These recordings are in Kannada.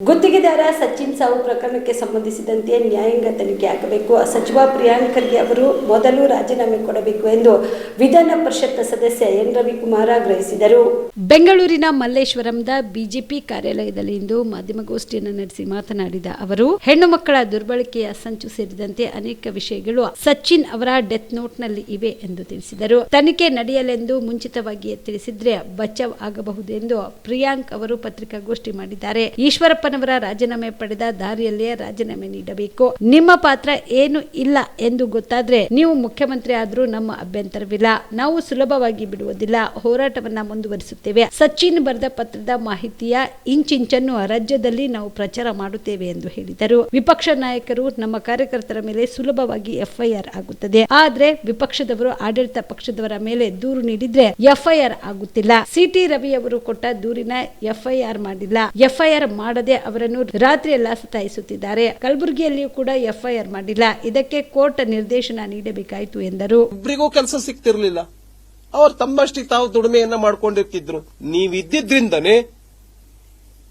ಗುತ್ತಿಗೆದಾರ ಸಚಿನ್ ಸಾವು ಪ್ರಕರಣಕ್ಕೆ ಸಂಬಂಧಿಸಿದಂತೆ ನ್ಯಾಯಾಂಗ ತನಿಖೆ ಆಗಬೇಕು. ಸಚಿವ ಪ್ರಿಯಾಂಕ್ ಖರ್ಗೆ ಅವರು ಮೊದಲು ರಾಜೀನಾಮೆ ಕೊಡಬೇಕು ಎಂದು ವಿಧಾನ ಪರಿಷತ್ ಸದಸ್ಯ ಎನ್ ರವಿಕುಮಾರ್ ಆಗ್ರಹಿಸಿದರು. ಬೆಂಗಳೂರಿನ ಮಲ್ಲೇಶ್ವರಂದ ಬಿಜೆಪಿ ಕಾರ್ಯಾಲಯದಲ್ಲಿ ಇಂದು ಮಾಧ್ಯಮಗೋಷ್ಠಿಯನ್ನು ನಡೆಸಿ ಮಾತನಾಡಿದ ಅವರು, ಹೆಣ್ಣು ಮಕ್ಕಳ ದುರ್ಬಳಕೆಯ ಸಂಚು ಸೇರಿದಂತೆ ಅನೇಕ ವಿಷಯಗಳು ಸಚಿನ್ ಅವರ ಡೆತ್ ನೋಟ್ನಲ್ಲಿ ಇವೆ ಎಂದು ತಿಳಿಸಿದರು. ತನಿಖೆ ನಡೆಯಲೆಂದು ಮುಂಚಿತವಾಗಿಯೇ ತಿಳಿಸಿದ್ರೆ ಬಚಾವ್ ಆಗಬಹುದೆಂದು ಪ್ರಿಯಾಂಕ್ ಅವರು ಪತ್ರಿಕಾಗೋಷ್ಠಿ ಮಾಡಿದ್ದಾರೆ. ಈಶ್ವರಪ್ಪನವರ ರಾಜೀನಾಮೆ ಪಡೆದ ದಾರಿಯಲ್ಲೇ ರಾಜೀನಾಮೆ ನೀಡಬೇಕು. ನಿಮ್ಮ ಪಾತ್ರ ಏನು ಇಲ್ಲ ಎಂದು ಗೊತ್ತಾದ್ರೆ ನೀವು ಮುಖ್ಯಮಂತ್ರಿ ಆದ್ರೂ ನಮ್ಮ ಅಭ್ಯಂತರವಿಲ್ಲ. ನಾವು ಸುಲಭವಾಗಿ ಬಿಡುವುದಿಲ್ಲ, ಹೋರಾಟವನ್ನ ಮುಂದುವರಿಸುತ್ತೇವೆ. ಸಚಿನ್ ಬರೆದ ಪತ್ರದ ಮಾಹಿತಿಯ ಇಂಚಿಂಚನ್ನು ರಾಜ್ಯದಲ್ಲಿ ನಾವು ಪ್ರಚಾರ ಮಾಡುತ್ತೇವೆ ಎಂದು ಹೇಳಿದರು. ವಿಪಕ್ಷ ನಾಯಕರು ನಮ್ಮ ಕಾರ್ಯಕರ್ತರ ಮೇಲೆ ಸುಲಭವಾಗಿ ಎಫ್ಐಆರ್ ಆಗುತ್ತದೆ. ಆದ್ರೆ ವಿಪಕ್ಷದವರು ಆಡಳಿತ ಪಕ್ಷದವರ ಮೇಲೆ ದೂರು ನೀಡಿದ್ರೆ ಎಫ್ಐಆರ್ ಆಗುತ್ತಿಲ್ಲ. ಸಿಟಿ ರವಿ ಅವರು ಕೊಟ್ಟ ದೂರಿನ ಎಫ್ಐಆರ್ ಮಾಡಿಲ್ಲ. ಎಫ್ಐಆರ್ ಮಾಡದೆ ಅವರನ್ನು ರಾತ್ರಿಯೆಲ್ಲ ಸತಾಯಿಸುತ್ತಿದ್ದಾರೆ. ಕಲಬುರಗಿಯಲ್ಲಿಯೂ ಕೂಡ ಎಫ್ಐಆರ್ ಮಾಡಿಲ್ಲ. ಇದಕ್ಕೆ ಕೋರ್ಟ್ ನಿರ್ದೇಶನ ನೀಡಬೇಕಾಯಿತು ಎಂದರು. ಒಬ್ಬರಿಗೂ ಕೆಲಸ ಸಿಗ್ತಿರ್ಲಿಲ್ಲ. ಅವರು ತಮ್ಮಷ್ಟಿಗೆ ತಾವು ದುಡಿಮೆಯನ್ನ ಮಾಡ್ಕೊಂಡಿರ್ತಿದ್ರು. ನೀವಿದ್ದಿದ್ರಿಂದನೇ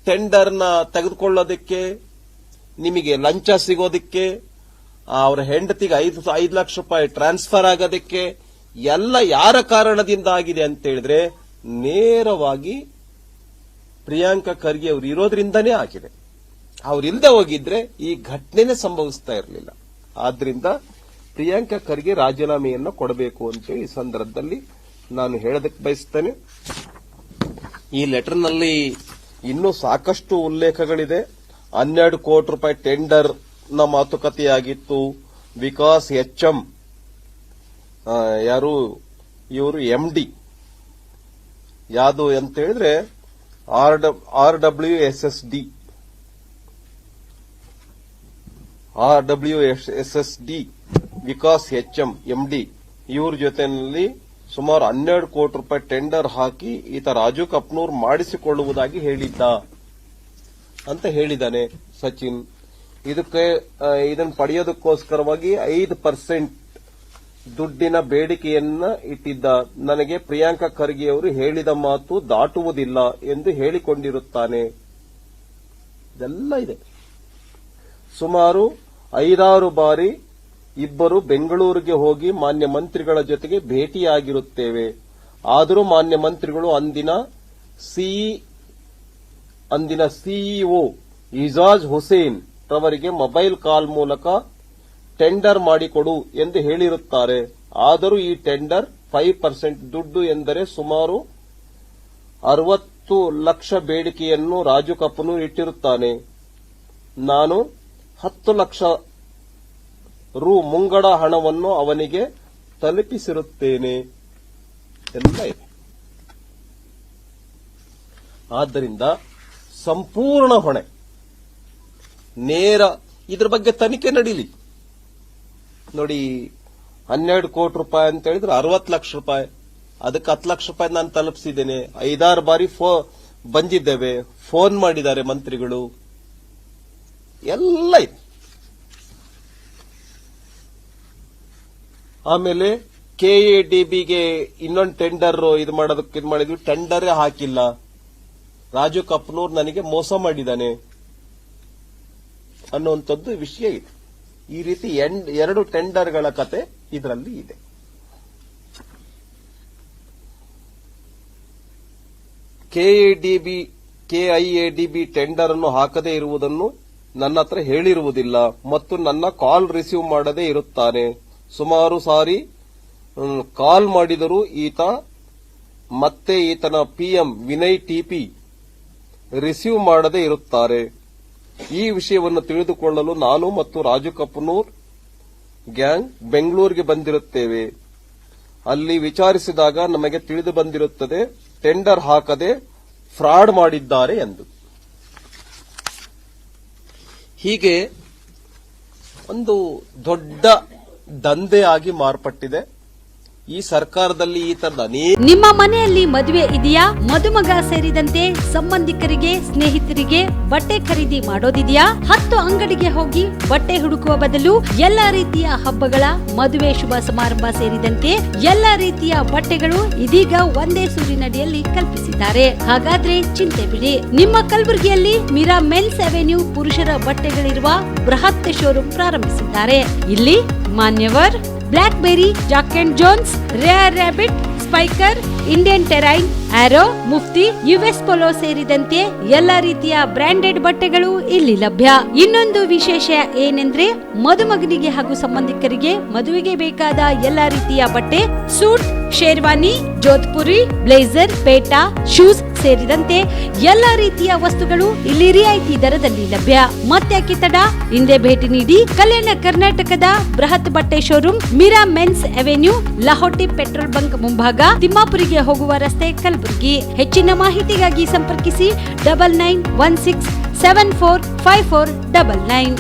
ಟೆಂಡರ್ನ ತೆಗೆದುಕೊಳ್ಳೋದಕ್ಕೆ, ನಿಮಗೆ ಲಂಚ ಸಿಗೋದಕ್ಕೆ, ಅವರ ಹೆಂಡತಿಗೆ 5 ಲಕ್ಷ ರೂಪಾಯಿ ಟ್ರಾನ್ಸ್ಫರ್ ಆಗೋದಕ್ಕೆ ಎಲ್ಲ ಯಾರ ಕಾರಣದಿಂದ ಆಗಿದೆ ಅಂತ ಹೇಳಿದ್ರೆ ನೇರವಾಗಿ ಪ್ರಿಯಾಂಕ ಖರ್ಗೆ ಅವರು ಇರೋದ್ರಿಂದನೇ ಆಗಿದೆ. ಅವರಿಲ್ಲದೆ ಹೋಗಿದ್ರೆ ಈ ಘಟನೆನೇ ಸಂಭವಿಸ್ತಾ ಇರಲಿಲ್ಲ. ಆದ್ರಿಂದ ಪ್ರಿಯಾಂಕ ಖರ್ಗೆ ರಾಜೀನಾಮೆಯನ್ನು ಕೊಡಬೇಕು ಅಂತೇಳಿ ಈ ಸಂದರ್ಭದಲ್ಲಿ ನಾನು ಹೇಳೋದಕ್ಕೆ ಬಯಸ್ತೇನೆ. ಈ ಲೆಟರ್ನಲ್ಲಿ ಇನ್ನೂ ಸಾಕಷ್ಟು ಉಲ್ಲೇಖಗಳಿದೆ. 12 ಕೋಟಿ ರೂಪಾಯಿ ಟೆಂಡರ್ ನ ಮಾತುಕತೆಯಾಗಿತ್ತು. ವಿಕಾಸ್ HM ಯಾರು ಇವರು MD ಯಾವುದು ಅಂತ ಹೇಳಿದ್ರೆ RWSSD ವಿಕಾಸ್ HM MD ಇವ್ರ ಜೊತೆಯಲ್ಲಿ ಸುಮಾರು 12 ಕೋಟಿ ರೂಪಾಯಿ ಟೆಂಡರ್ ಹಾಕಿ ಈತ ರಾಜು ಕಪ್ನೂರ್ ಮಾಡಿಸಿಕೊಳ್ಳುವುದಾಗಿ ಹೇಳಿದ್ದ ಅಂತ ಹೇಳಿದ್ದಾನೆ ಸಚಿನ್. ಇದನ್ನು ಪಡೆಯೋದಕ್ಕೋಸ್ಕರವಾಗಿ 5% ದುಡ್ಡಿನ ಬೇಡಿಕೆಯನ್ನ ಇಟ್ಟಿದ್ದ. ನನಗೆ ಪ್ರಿಯಾಂಕ ಖರ್ಗೆ ಅವರು ಹೇಳಿದ ಮಾತು ದಾಟುವುದಿಲ್ಲ ಎಂದು ಹೇಳಿಕೊಂಡಿರುತ್ತಾನೆ. ಇದೆಲ್ಲ ಇದೆ. ಸುಮಾರು 5-6 ಬಾರಿ ಇಬ್ಬರು ಬೆಂಗಳೂರಿಗೆ ಹೋಗಿ ಮಾನ್ಯ ಮಂತ್ರಿಗಳ ಜೊತೆಗೆ ಭೇಟಿಯಾಗಿರುತ್ತೇವೆ. ಆದರೂ ಮಾನ್ಯ ಮಂತ್ರಿಗಳು ಅಂದಿನ ಸಿಇಒ ಇಜಾಜ್ ಹುಸೇನ್ ರವರಿಗೆ ಮೊಬೈಲ್ ಕಾಲ್ ಮೂಲಕ ಟೆಂಡರ್ ಮಾಡಿಕೊಡು ಎಂದು ಹೇಳಿರುತ್ತಾರೆ. ಆದರೂ ಈ ಟೆಂಡರ್ 5% ದುಡ್ಡು ಎಂದರೆ ಸುಮಾರು 60 ಲಕ್ಷ ಬೇಡಿಕೆಯನ್ನು ರಾಜು ಕಪನೂರ್ ಇಟ್ಟಿರುತ್ತಾನೆ. ನಾನು 10 ಲಕ್ಷ ರು ಮುಂಗಡ ಹಣವನ್ನು ಅವನಿಗೆ ತಲುಪಿಸಿರುತ್ತೇನೆ ಎಲ್ಲ ಇದೆ. ಆದ್ದರಿಂದ ಸಂಪೂರ್ಣ ಹೊಣೆ ನೇರ ಇದ್ರ ಬಗ್ಗೆ ತನಿಖೆ ನಡೀಲಿ. ನೋಡಿ, 12 ಕೋಟಿ ರೂಪಾಯಿ ಅಂತ ಹೇಳಿದ್ರೆ 60 ಲಕ್ಷ ರೂಪಾಯಿ, ಅದಕ್ಕೆ 10 ಲಕ್ಷ ರೂಪಾಯಿ ನಾನು ತಲುಪಿಸಿದ್ದೇನೆ. 5-6 ಬಾರಿ ಬಂದಿದ್ದೇವೆ, ಫೋನ್ ಮಾಡಿದ್ದಾರೆ ಮಂತ್ರಿಗಳು, ಎಲ್ಲ ಇದೆ. ಆಮೇಲೆ KADBಗೆ ಇನ್ನೊಂದು ಟೆಂಡರ್ ಇದು ಮಾಡಿದ್ವಿ, ಟೆಂಡರೇ ಹಾಕಿಲ್ಲ. ರಾಜು ಕಪ್ನೂರ್ ನನಗೆ ಮೋಸ ಮಾಡಿದ್ದಾನೆ ಅನ್ನುವಂಥದ್ದು ವಿಷಯ ಇದೆ. ಈ ರೀತಿ 2 ಟೆಂಡರ್ಗಳ ಕತೆ ಇದರಲ್ಲಿ ಇದೆ. KIADB ಟೆಂಡರ್ ಅನ್ನು ಹಾಕದೇ ಇರುವುದನ್ನು ನನ್ನ ಹತ್ರ ಹೇಳಿರುವುದಿಲ್ಲ ಮತ್ತು ನನ್ನ ಕಾಲ್ ರಿಸೀವ್ ಮಾಡದೇ ಇರುತ್ತಾನೆ. ಸುಮಾರು ಸಾರಿ ಕಾಲ್ ಮಾಡಿದರೂ ಈತ ಮತ್ತೆ ಈತನ PM ವಿನಯ್ TP ರಿಸೀವ್ ಮಾಡದೇ ಇರುತ್ತಾರೆ. ಈ ವಿಷಯವನ್ನು ತಿಳಿದುಕೊಳ್ಳಲು ನಾನು ಮತ್ತು ರಾಜು ಕಪನೂರ್ ಗ್ಯಾಂಗ್ ಬೆಂಗಳೂರಿಗೆ ಬಂದಿರುತ್ತೇವೆ. ಅಲ್ಲಿ ವಿಚಾರಿಸಿದಾಗ ನಮಗೆ ತಿಳಿದು ಬಂದಿರುತ್ತದೆ ಟೆಂಡರ್ ಹಾಕದೆ ಫ್ರಾಡ್ ಮಾಡಿದ್ದಾರೆ ಎಂದು. ಹೀಗೆ ಒಂದು ದೊಡ್ಡ ದಂಧೆ ಆಗಿ ಮಾರ್ಪಟ್ಟಿದೆ. ಈ ಸರ್ಕಾರದಲ್ಲಿ ಈ ತರದ ಅನೇಕ ನಿಮ್ಮ ಮನೆಯಲ್ಲಿ ಮದುವೆ ಇದೆಯಾ? ಮದುಮಗ ಸೇರಿದಂತೆ ಸಂಬಂಧಿಕರಿಗೆ, ಸ್ನೇಹಿತರಿಗೆ ಬಟ್ಟೆ ಖರೀದಿ ಮಾಡೋದಿದೆಯಾ? 10 ಅಂಗಡಿಗೆ ಹೋಗಿ ಬಟ್ಟೆ ಹುಡುಕುವ ಬದಲು ಎಲ್ಲಾ ರೀತಿಯ ಹಬ್ಬಗಳ, ಮದುವೆ, ಶುಭ ಸಮಾರಂಭ ಸೇರಿದಂತೆ ಎಲ್ಲಾ ರೀತಿಯ ಬಟ್ಟೆಗಳು ಇದೀಗ ಒಂದೇ ಸೂರಿನಡಿಯಲ್ಲಿ ಕಲ್ಪಿಸಿದ್ದಾರೆ. ಹಾಗಾದ್ರೆ ಚಿಂತೆ ಬಿಡಿ. ನಿಮ್ಮ ಕಲಬುರಗಿಯಲ್ಲಿ ಮೀರಾ ಮೆನ್ಸ್ ಅವೆನ್ಯೂ ಪುರುಷರ ಬಟ್ಟೆಗಳಿರುವ ಬೃಹತ್ ಶೋರೂಮ್ ಪ್ರಾರಂಭಿಸಿದ್ದಾರೆ. ಇಲ್ಲಿ Manyavar, Blackberry, Jack and Jones, rare rabbit, Spykar, Indian Terrain, Arrow, Mufti, US Polo ಸೇರಿದಂತೆ ಎಲ್ಲಾ ರೀತಿಯ ಬ್ರಾಂಡೆಡ್ ಬಟ್ಟೆಗಳು ಇಲ್ಲಿ ಲಭ್ಯ. ಇನ್ನೊಂದು ವಿಶೇಷ ಏನೆಂದ್ರೆ ಮದುಮಗನಿಗೆ ಹಾಗೂ ಸಂಬಂಧಿಕರಿಗೆ ಮದುವೆಗೆ ಬೇಕಾದ ಎಲ್ಲಾ ರೀತಿಯ ಬಟ್ಟೆ, ಸೂಟ್, ಶೇರ್ವಾನಿ, ಜೋಧ್ಪುರಿ, ಬ್ಲೇಸರ್, ಪೇಟಾ, ಶೂಸ್ ಸೇರಿದಂತೆ ಎಲ್ಲಾ ರೀತಿಯ ವಸ್ತುಗಳು ಇಲ್ಲಿ ರಿಯಾಯಿತಿ ದರದಲ್ಲಿ ಲಭ್ಯ. ಮತ್ತೆ ತಡ, ಹಿಂದೆ ಭೇಟಿ ನೀಡಿ. ಕಲ್ಯಾಣ ಕರ್ನಾಟಕದ ಬೃಹತ್ ಬಟ್ಟೆ showroom Meera men's avenue, Lahoti petrol bunk ಮುಂಭಾಗ, ತಿಮ್ಮಾಪುರಿಗೆ ಹೋಗುವ ರಸ್ತೆ, ಕಲಬುರಗಿ. ಹೆಚ್ಚಿನ ಮಾಹಿತಿಗಾಗಿ ಸಂಪರ್ಕಿಸಿ 9916745499.